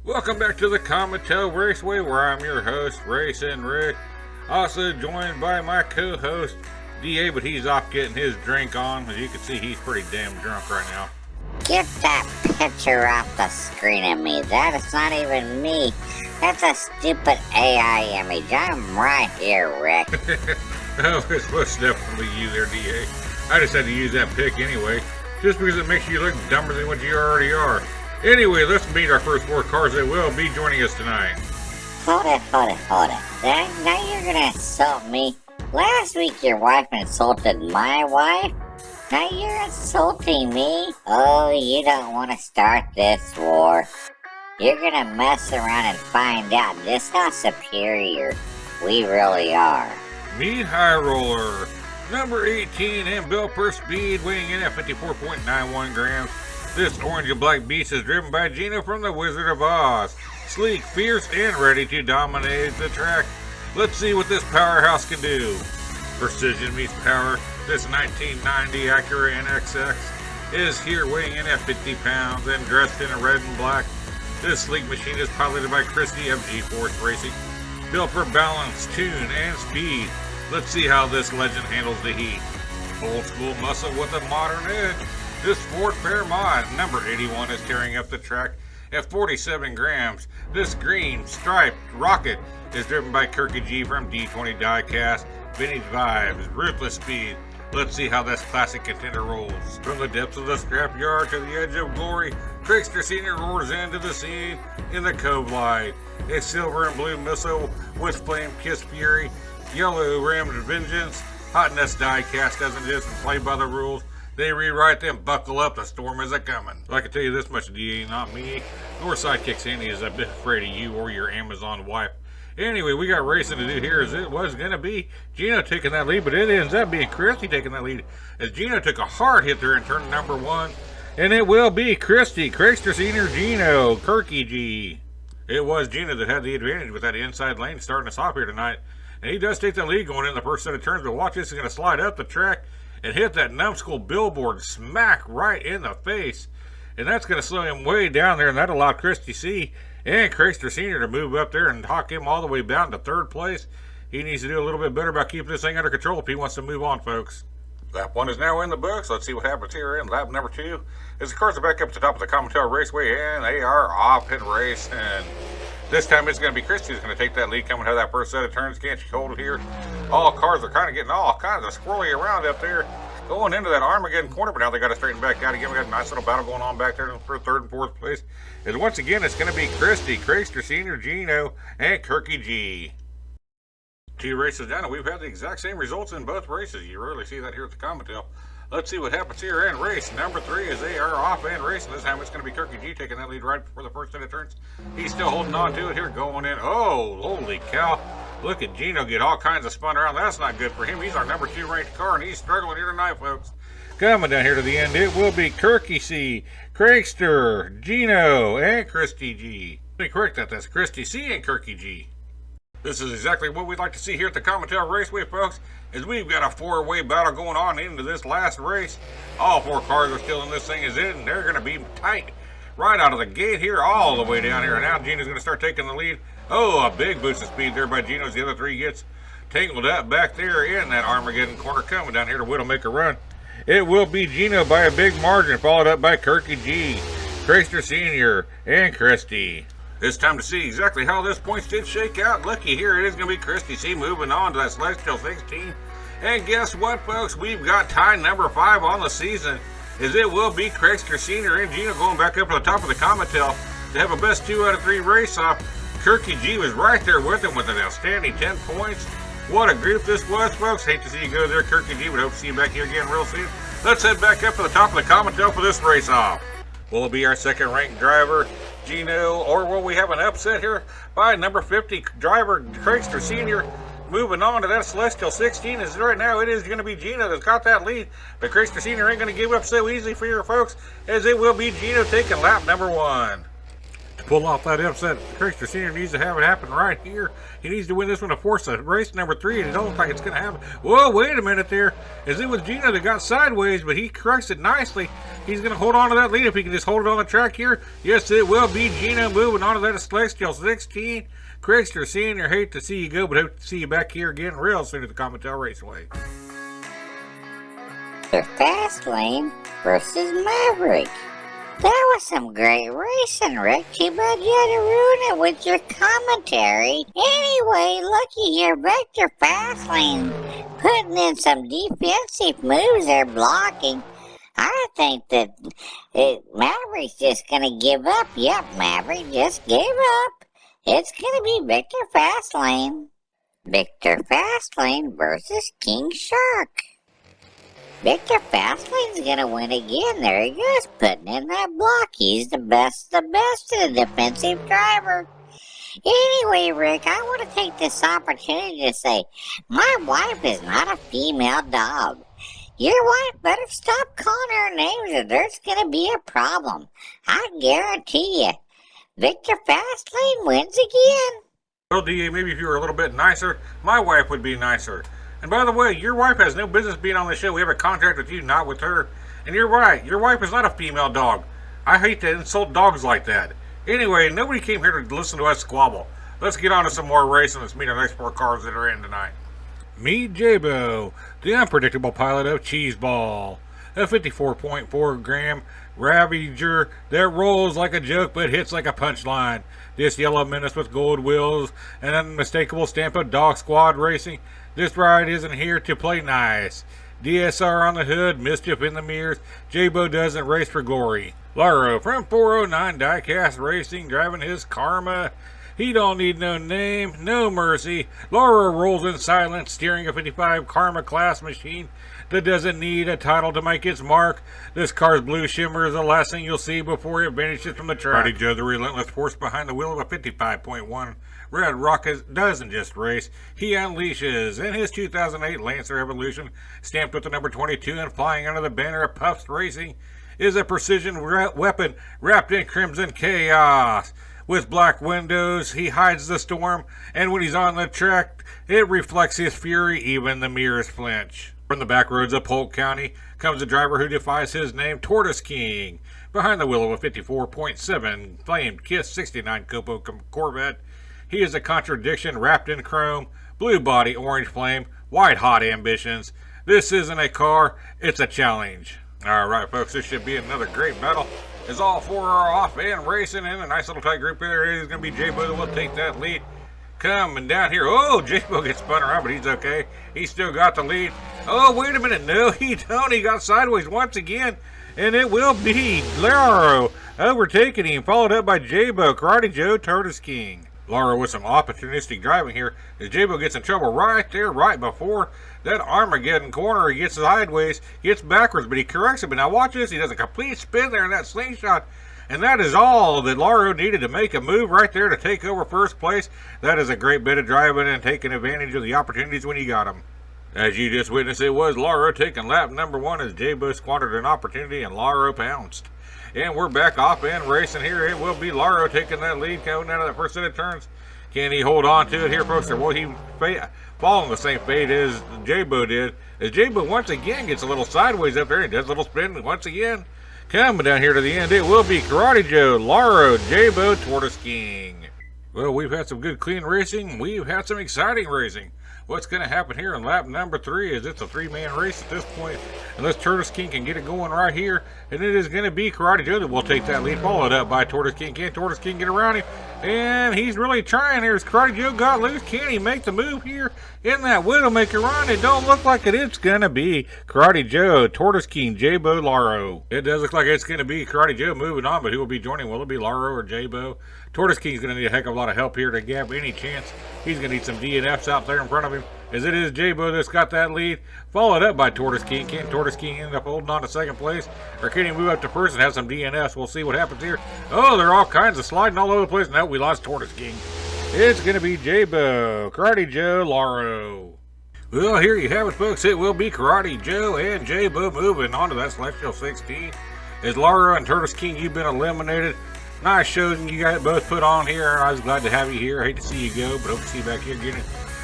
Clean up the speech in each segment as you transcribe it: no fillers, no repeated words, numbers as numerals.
Welcome back to the Comet Raceway, where I'm your host, Racing Rick. Also joined by my co-host, DA, but he's off getting his drink on. As you can see, he's pretty damn drunk right now. Get that picture off the screen of me. That is not even me. That's a stupid AI image. I'm right here, Rick. Oh, it's most definitely you there, DA. I just had to use that pic anyway, just because it makes you look dumber than what you already are. Anyway, let's meet our first four cars that will be joining us tonight. Hold it. Now you're gonna insult me. Last week your wife insulted my wife. Now you're insulting me. Oh, you don't want to start this war. You're gonna mess around and find out just how superior we really are. Meet High Roller, number 18 and built per speed, weighing in at 54.91 grams. This orange and black beast is driven by Gino from the Wizard of Oz. Sleek, fierce, and ready to dominate the track. Let's see what this powerhouse can do. Precision meets power. This 1990 Acura NXX is here weighing in at 50 pounds and dressed in a red and black. This sleek machine is piloted by Christy of G-Force Racing. Built for balance, tune, and speed. Let's see how this legend handles the heat. Old school muscle with a modern edge. This Ford Fairmont, number 81, is tearing up the track at 47 grams. This green striped rocket is driven by Kirky G from D20 Diecast. Vintage vibes, ruthless speed. Let's see how this classic contender rolls. From the depths of the scrapyard to the edge of glory, Trickster Sr. roars into the scene in the Cove Light. A silver and blue missile with flame kiss fury, yellow rimmed vengeance. Hot Nest Diecast doesn't just play by the rules. They rewrite them, buckle up, the storm is a-coming. I can tell you this much, DA, not me, nor Sidekick Sandy is a bit afraid of you or your Amazon wife. Anyway, we got racing to do here, as it was going to be Gino taking that lead, but it ends up being Christy taking that lead, as Gino took a hard hit there in turn number 1, and it will be Christy, Craigster Senior Gino, Kirky G. It was Gino that had the advantage with that inside lane starting us off here tonight, and he does take the lead going in the first set of turns, but watch this, is going to slide up the track and hit that numbskull billboard smack right in the face. And that's going to slow him way down there, and that allowed Christy C and Craigster Sr. to move up there and hawk him all the way down to third place. He needs to do a little bit better about keeping this thing under control if he wants to move on, folks. Lap 1 is now in the books. Let's see what happens here in lap number 2. As the cars are back up to the top of the Comet Raceway, and they are off and racing. This time it's going to be Christy who's going to take that lead coming out of that first set of turns. Can't you hold it here? All cars are kind of getting all kinds of squirrely around up there. Going into that Armageddon corner, but now they got to straighten back out again. We got a nice little battle going on back there for third and fourth place. And once again, it's going to be Christy, Craigster Sr., Gino, and Kirky G. 2 races down, and we've had the exact same results in both races. You rarely see that here at the Comet. Let's see what happens here in race number 3 as they are off and racing. This time it's going to be Kirky G taking that lead right before the first set of turns. He's still holding on to it here, going in. Oh, holy cow. Look at Gino get all kinds of spun around. That's not good for him. He's our number 2 ranked car, and he's struggling here tonight, folks. Coming down here to the end, it will be Kirky C, Craigster, Gino, and Christy G. Let me correct that. That's Christy C and Kirky G. This is exactly what we'd like to see here at the Comet Raceway, folks, as we've got a 4-way battle going on into this last race. All 4 cars are still in this thing, and they're going to be tight right out of the gate here, all the way down here. And now Gino's going to start taking the lead. Oh, a big boost of speed there by Gino as the other 3 gets tangled up back there in that Armageddon corner coming down here to Widowmaker Run. It will be Gino by a big margin, followed up by Kirky G, Craigster Sr., and Christy. It's time to see exactly how this points did shake out. Looky here, it is going to be Christy C moving on to that Celestial 16. And guess what, folks? We've got tie number 5 on the season, as it will be Craigster Sr. and Gino going back up to the top of the Comet to have a best 2 out of 3 race off. Kirky G was right there with him with an outstanding 10 points. What a group this was, folks. Hate to see you go there, Kirky G, but hope to see you back here again real soon. Let's head back up to the top of the Comet for this race off. Will it be our second ranked driver, Gino, or will we have an upset here by number 50 driver, Craigster Sr., moving on to that Celestial 16? As right now it is going to be Gino that's got that lead, but Craigster Sr. ain't going to give up so easy for your folks, as it will be Gino taking lap number 1. pull off that upset. Trickster Senior needs to have it happen right here. He needs to win this one to force a race number 3, and it don't look like it's going to happen. Whoa, wait a minute there. As it was Gino that got sideways, but he corrects it nicely. He's going to hold on to that lead if he can just hold it on the track here. Yes, it will be Gino moving on to that Celestial 16. Trickster Senior, hate to see you go, but hope to see you back here again real soon at the Comet Raceway. The Fast Lane versus Maverick. That was some great racing, Rick. Too bad you had to ruin it with your commentary. Anyway, looky here, Vector Fastlane putting in some defensive moves there, blocking. I think that Maverick's just gonna give up. Yep, Maverick just gave up. It's gonna be Victor Fastlane. Victor Fastlane versus King Shark. Victor Fastlane's gonna win again. There he goes, putting in that block. He's the best of the defensive driver. Anyway, Rick, I want to take this opportunity to say, my wife is not a female dog. Your wife better stop calling her names or there's gonna be a problem. I guarantee you. Victor Fastlane wins again. Well, DA, maybe if you were a little bit nicer, my wife would be nicer. And by the way, your wife has no business being on the show. We have a contract with you, not with her. And you're right, your wife is not a female dog. I hate to insult dogs like that. Anyway, nobody came here to listen to us squabble. Let's get on to some more racing. Let's meet our next 4 cars that are in tonight. Meet Jabo, the unpredictable pilot of Cheeseball. A 54.4 gram Ravager that rolls like a joke but hits like a punchline. This yellow menace with gold wheels and an unmistakable stamp of Dog Squad Racing. This ride isn't here to play nice. DSR on the hood, mischief in the mirrors. Jabo doesn't race for glory. Laro from 409 Diecast Racing driving his Karma. He don't need no name, no mercy. Laura rolls in silence, steering a 55 Karma class machine that doesn't need a title to make its mark. This car's blue shimmer is the last thing you'll see before it vanishes from the track. Carnage, the relentless force behind the wheel of a 55.1 Red Rocket doesn't just race, he unleashes. In his 2008 Lancer Evolution, stamped with the number 22 and flying under the banner of Puffs Racing, is a precision weapon wrapped in crimson chaos. With black windows, he hides the storm, and when he's on the track, it reflects his fury, even the mirrors flinch. From the back roads of Polk County comes a driver who defies his name, Tortoise King. Behind the wheel of a 54.7 flamed Kiss 69 Copo Corvette, he is a contradiction wrapped in chrome, blue body, orange flame, white hot ambitions. This isn't a car, it's a challenge. Alright folks, this should be another great battle. As all 4 are off and racing in a nice little tight group there. It is going to be Jabo that will take that lead. Coming down here. Oh, Jabo gets spun around, but he's okay. He's still got the lead. Oh, wait a minute. No, he don't. He got sideways once again. And it will be Laro overtaking him, followed up by Jabo, Karate Joe, Tortoise King. Laro with some opportunistic driving here as Jabo gets in trouble right there, right before that Armageddon corner. He gets sideways, gets backwards, but he corrects it. But now watch this. He does a complete spin there in that slingshot. And that is all that Laro needed to make a move right there to take over first place. That is a great bit of driving and taking advantage of the opportunities when he got them. As you just witnessed, it was Laro taking lap number 1 as Jabo squandered an opportunity and Laro pounced. And we're back off and racing here. It will be Laro taking that lead coming out of that first set of turns. Can he hold on to it here, folks? Or will he fall the same fate as Jabo did? As Jabo once again gets a little sideways up there and does a little spin once again. Coming down here to the end, it will be Karate Joe, Laro, Jabo, Tortoise King. Well, we've had some good clean racing. We've had some exciting racing. What's going to happen here in lap number 3 is it's a 3-man race at this point. Unless Tortoise King can get it going right here. And it is going to be Karate Joe that will take that lead, followed up by Tortoise King. Can Tortoise King get around him? And he's really trying here as Karate Joe got loose. Can he make the move here in that Widowmaker run? It don't look like it. It's going to be Karate Joe, Tortoise King, Jabo, Laro. It does look like it's going to be Karate Joe moving on, but who will be joining? Will it be Laro or Jabo? Tortoise King's going to need a heck of a lot of help here to gap any chance. He's going to need some DNFs out there in front of him, as it is Jabo that's got that lead, followed up by Tortoise King. Can Tortoise King end up holding on to second place, or can he move up to first and have some DNFs? We'll see what happens here. Oh, they're all kinds of sliding all over the place. No, we lost Tortoise King. It's going to be Jabo, Karate Joe, Laro. Well, here you have it, folks. It will be Karate Joe and Jabo moving on to that Celestial 16. As Laro and Tortoise King, you've been eliminated. Nice shows you guys both put on here. I was glad to have you here. I hate to see you go, but hope to see you back here again.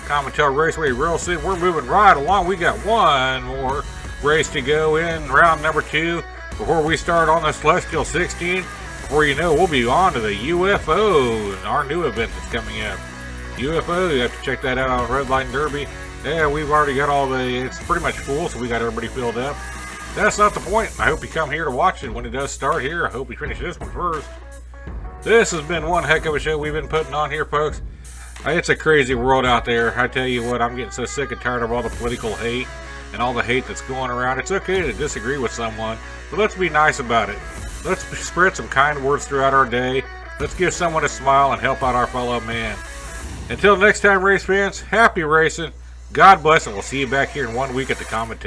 Commentator Raceway real soon. We're moving right along. We got one more race to go in round number 2 before we start on the Celestial 16. Before you know, we'll be on to the UFO, our new event that's coming up. UFO, you have to check that out on Red Line Derby. Yeah, we've already got it's pretty much full, so we got everybody filled up. That's not the point. I hope you come here to watch it when it does start here. I hope we finish this one first. This has been one heck of a show we've been putting on here, folks. It's a crazy world out there. I tell you what, I'm getting so sick and tired of all the political hate and all the hate that's going around. It's okay to disagree with someone, but let's be nice about it. Let's spread some kind words throughout our day. Let's give someone a smile and help out our fellow man. Until next time, race fans, happy racing. God bless, and we'll see you back here in 1 week at the Comet.